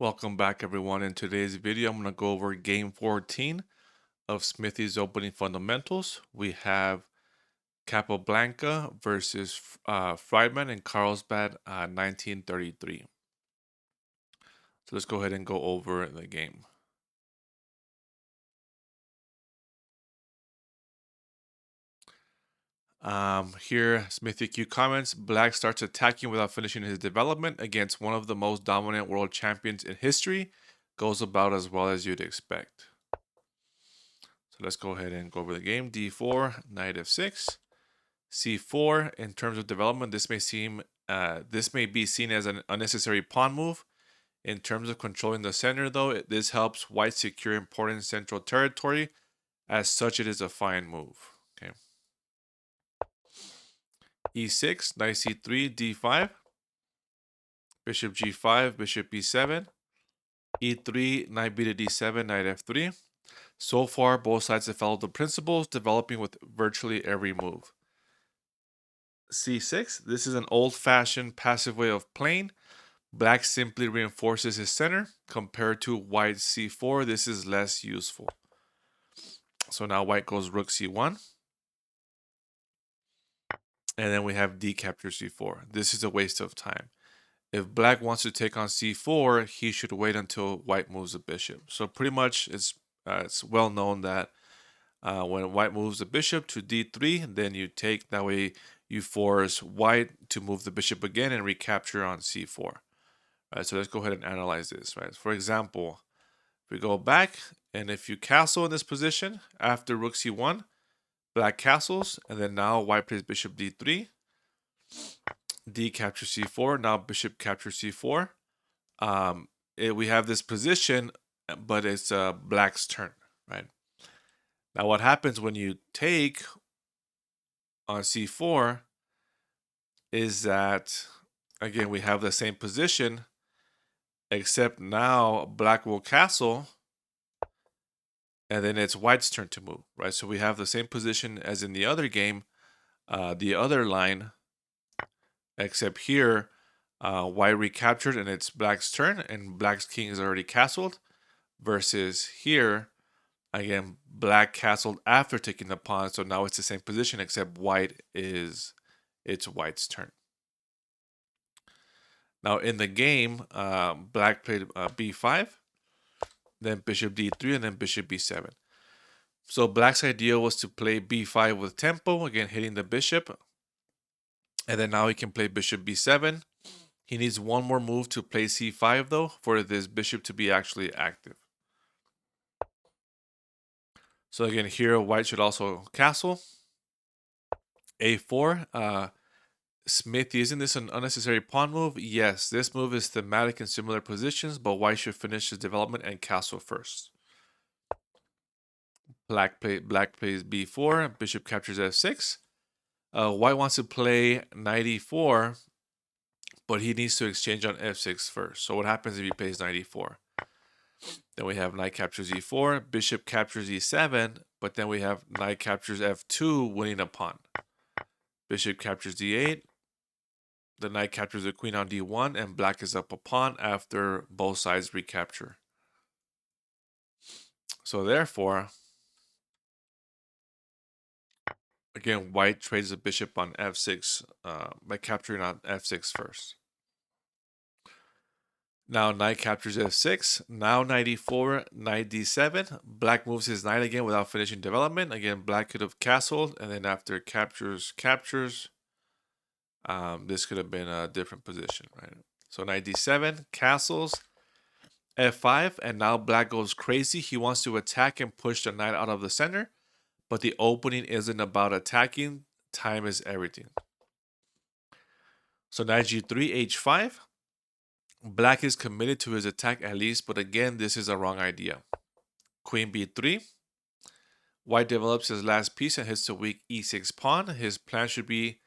Welcome back, everyone. In today's video, I'm going to go over game 14 of Smithy's Opening Fundamentals. We have Capablanca versus Friedman in Carlsbad, 1933. So let's go ahead and go over the game. Here, SmithyQ comments, Black starts attacking without finishing his development against one of the most dominant world champions in history. Goes about as well as you'd expect. So let's go ahead and go over the game. D4, knight f6. C4, in terms of development, this may be seen as an unnecessary pawn move. In terms of controlling the center, though, this helps white secure important central territory. As such, it is a fine move. Okay. E6, knight C3, D5, bishop G5, bishop B7, E3, knight B to D7, knight F3. So far, both sides have followed the principles, developing with virtually every move. C6, this is an old-fashioned passive way of playing. Black simply reinforces his center. Compared to white c4, this is less useful. So now white goes rook c1. And then we have d captures c4. This is a waste of time. If black wants to take on c4, he should wait until white moves the bishop. So pretty much it's well known that when white moves the bishop to d3, then you take, that way you force white to move the bishop again and recapture on c4. Right, so let's go ahead and analyze this. Right, for example, if we go back, and if you castle in this position after rook c1, black castles, and then now white plays bishop d3, d captures c4, now bishop captures c4. We have this position, but it's black's turn, right? Now what happens when you take on c4 is that, again, we have the same position, except now black will castle, and then it's white's turn to move, right? So we have the same position as in the other game, the other line, except here, white recaptured and it's black's turn, and black's king is already castled, versus here, again, black castled after taking the pawn, so now it's the same position, except it's white's turn. Now in the game, black played b5, then bishop d3, and then bishop b7. So black's idea was to play b5 with tempo, again hitting the bishop. And then now he can play bishop b7. He needs one more move to play c5 though, for this bishop to be actually active. So again, here white should also castle. a4. Smithy, isn't this an unnecessary pawn move? Yes, this move is thematic in similar positions, but white should finish his development and castle first. Black plays b4, bishop captures f6. White wants to play knight e4, but he needs to exchange on f6 first. So what happens if he plays knight e4? Then we have knight captures e4, bishop captures e7, but then we have knight captures f2, winning a pawn. Bishop captures d8, the knight captures the queen on d1, and black is up a pawn after both sides recapture. So therefore, again, white trades the bishop on f6 by capturing on f6 first. Now knight captures f6. Now knight e4, knight d7. Black moves his knight again without finishing development. Again, black could have castled, and then after captures, this could have been a different position, right? So knight d7, castles, f5, and now black goes crazy. He wants to attack and push the knight out of the center, but the opening isn't about attacking. Time is everything. So knight g3, h5. Black is committed to his attack at least, but again, this is a wrong idea. Queen b3. White develops his last piece and hits the weak e6 pawn. His plan should be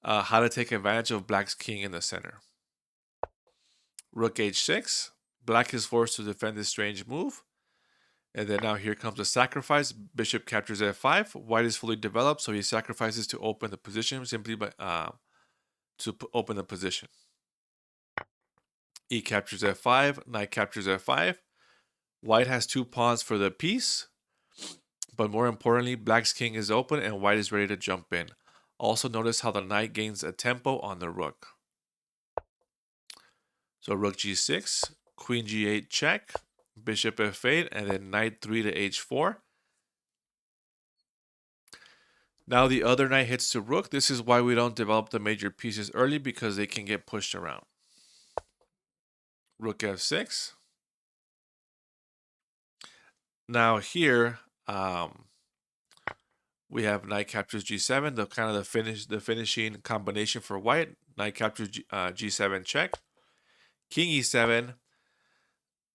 how to take advantage of black's king in the center. Rook h6. Black is forced to defend this strange move. And then now here comes the sacrifice. Bishop captures f5. White is fully developed, so he sacrifices to open the position, simply by open the position. E captures f5, knight captures f5. White has 2 pawns for the piece, but more importantly, black's king is open and white is ready to jump in. Also notice how the knight gains a tempo on the rook. So rook g6, queen g8 check, bishop f8, and then knight 3 to h4. Now the other knight hits to rook. This is why we don't develop the major pieces early, because they can get pushed around. Rook f6. Now here, we have knight captures g7, the kind of the finishing combination for white. Knight captures g7 check, king e7,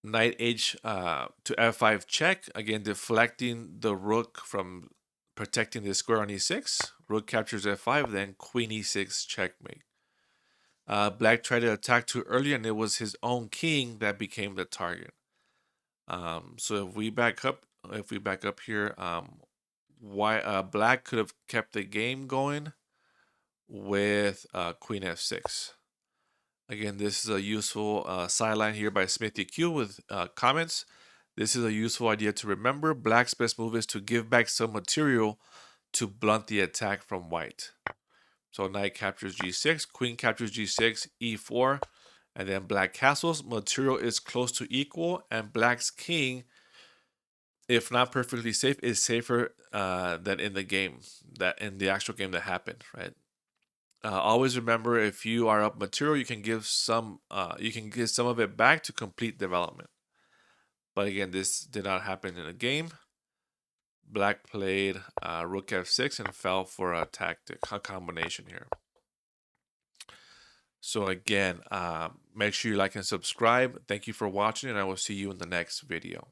knight h to f5 check, again deflecting the rook from protecting the square on e6. Rook captures f5, then queen e6 checkmate. Black tried to attack too early, and it was his own king that became the target. So if we back up here, why black could have kept the game going with queen f6. Again, this is a useful sideline here by SmithyQ with comments. This is a useful idea to remember. Black's best move is to give back some material to blunt the attack from white. So knight captures g6, queen captures g6, e4, and then black castles. Material is close to equal, and black's king, if not perfectly safe, is safer than in the game, that in the actual game that happened, right? Always remember, if you are up material, you can give some of it back to complete development. But again, this did not happen in the game. Black played rook f6 and fell for a combination here. So again, make sure you like and subscribe. Thank you for watching, and I will see you in the next video.